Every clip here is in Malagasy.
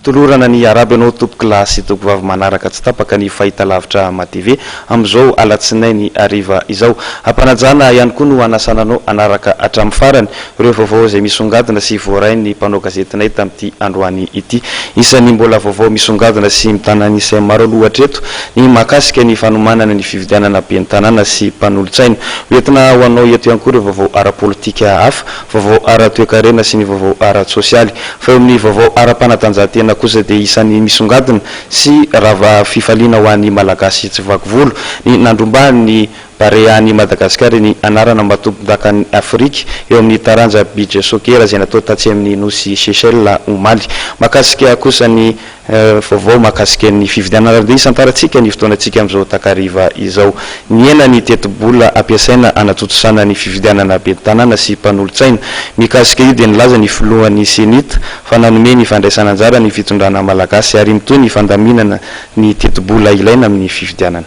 tolorana ny araby anao tompoky lasy toko vavy manaraka tsy tapaka ny fahita lavitra matv am'izao alatsinainy ariva izao ampanajana ihany koa no anasananao anaraka hatramin'ny farany ireo vaovao izay misongadina sy voaray ny mpanao gazetinay tamin'ity androany ity isan'ny mbola vaovao misongadina sy mitana nisay maro aloatra eto ny mahakasika ny fanomanana ny fividianana ben'ny tanàna sy mpanolotsaina hoentina ho anao eto ihany koa ireo vaovao ara-politika hafa vaovao ara-toekarena sy ny vaovao ara-tsosialy fa eo amin'ny vaovao ara-panatanjahantena kosa dia isan'ny misongadina sy rava fifaliana ho an'ny malagasy tsy vaky volo ny nandrombany Barea-ny Madagasikara ny anarana matombon-dakan'ny Afrika eo amin'ny taranja beach soccer izay natao tatsy amin'ny nosy Seychelles omaly mahakasika kosa ny vaovao mahakasika ny fividianana dia isantarantsika ny fotoanantsika amin'izao takariva izao ny ena ny teti-bola ampiasaina anatotosana ny fividianana ben'ny tanàna sy mpanolotsaina mikasika io dia nilaza ny filohan'ny senita fa nanome ny fandraisana anjara ny fitondrana malagasy ary mitoy ny fandaminana ny teti-bola ilaina amin'ny fividianana.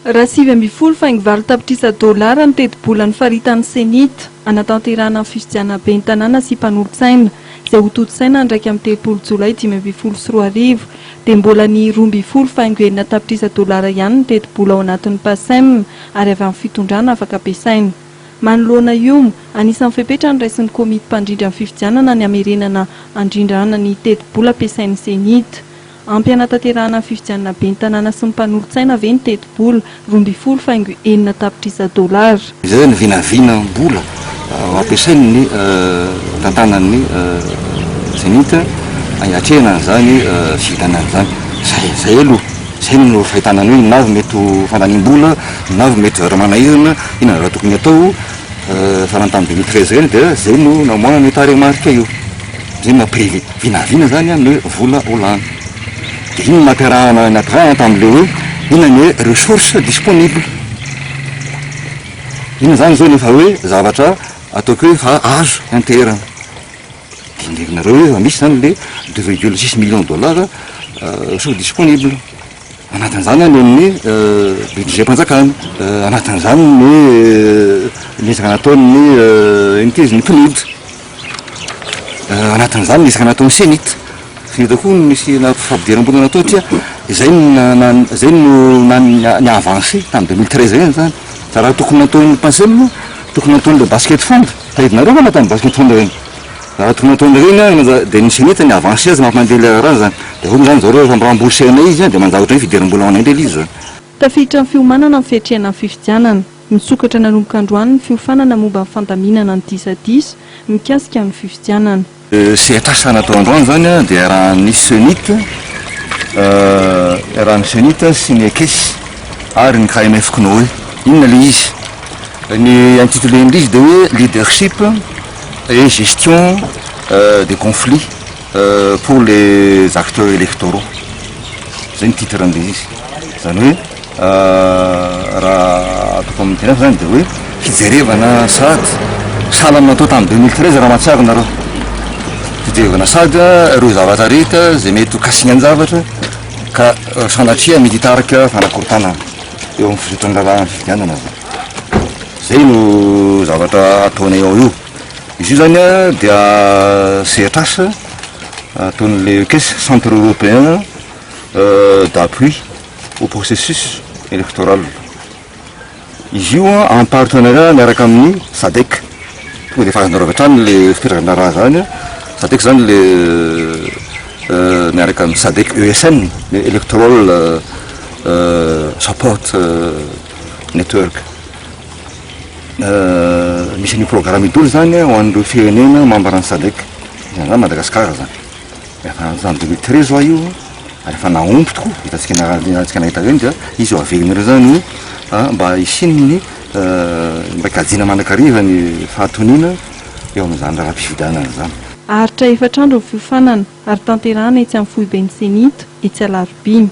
Raha 7 faingo valo tapitrisa dolara ny teti-bola ny faritan'ny senita anatanterana ny fividianana ben'ny tanàna sy mpanolotsaina izay ho totsaina ndraiky amin'ny 30 jolay 2024 dia mbola ny 12 faingo enina tapitrisa dolara ihany ny teti-bola ao anatin'ny PASEM ary avy amin'ny fitondrana afaka ampiasaina. Manoloana io anisan'ny fepetra ny raisin'ny komity mpandrindra ny fividianana ny amerenana andrindrana ny teti-bola ampiasain'ny senita. Ampy anatanterahana ny fividianana ben'ny tanàna sy ny mpanolotsaina ve ny teti-bola 12 faingo enina tapitrisa dolara. Izay ny vinavina bola ampiasainy tantanan'ny senita atrehana zany fividianana zany zay aloha zay no fahitana hoe navy mety fandanim-bola navy mety ramanahirana ina raha tokony atao farany tamin'ny 2013 reny dia zay no namoana ny taremarika io zay mampiry vinavina zany ny vola olana dia iny nampiarahana nampiarahana tamin'le hoe ina ny ressource disponible ina zany zao nefa hoe zavatra ataoko hoe fa azo interana dia ndrekinareo hoe misy zany le 2,6 millions dollars ressource disponible anatin'izany any amin'ny budget mpanjakana anatin'izany ny isaka nataon'ny intizy ny PNUD anatin'izany ny isaka nataon'ny senita senita koa misy fampidieram-bola natao tia zay no ny avancé tamin'ny 2013 reny zany fa raha tokony nataon'ny PASEM tokony nataon'le basket fond fahidinareo fa nataon'ny basket fond reny raha tokony nataon'le reny dia ny senita ny avancé azy mampandeha raha zany dia hono zany zareo ramboursena izy dia manjavatra hoe fidiram-bola hoanay indrely izy zany. Tafiditra ny fiomanana ny fiatrehana ny fividianana misokatra nanomboka androany ny fiofanana momba ny fandaminana ny disadisa mikasika ny fividianana. Sehatrasa natao androany zany dia rahan'ny senita sy ny ekesy ary ny KMF Knoe inona le izy ny intitulé izy dia hoe leadership et gestion des conflits pour les acteurs électoraux zay ny titre an'le izy zany hoe raha atoko amin'ny tena zany dia hoe fijerevana sady salamy natao tamin'ny 2013 raha mahatsiaro nareo fijerevana sady ireo zavatra rehetra zay mety ho kasignan-javatra ka sanatria mety hitarika fanakorontanana eo amin'ny fitondran'ny fividianana zay no zavatra ataonay ao io izy io zany dia sehatrasa ataon'le caisse centre européen d'appui au processus électoral izy io en partenariat miaraka amin'ny SADC tonga dia farazanareo avy hatrany le fipetrana raha zany SADC zany le miaraka amin'ny SADC ESN electoral support network misy ny programme idolo zany ho an'ireo firenena mambarany SADC zany Madagasikara zany efa zany 2013 io ary efa naompy tokoa hitantsika nahita reny dia izy eo avegnareo zany mba isinony mba ikajina manakariva ny fahatoniana eo amin'izany raha-pividianana zany. Aritra 4 andro ny fiofanana ary tanterahana etsy amin'ny foiben'ny senita etsy alarobiny.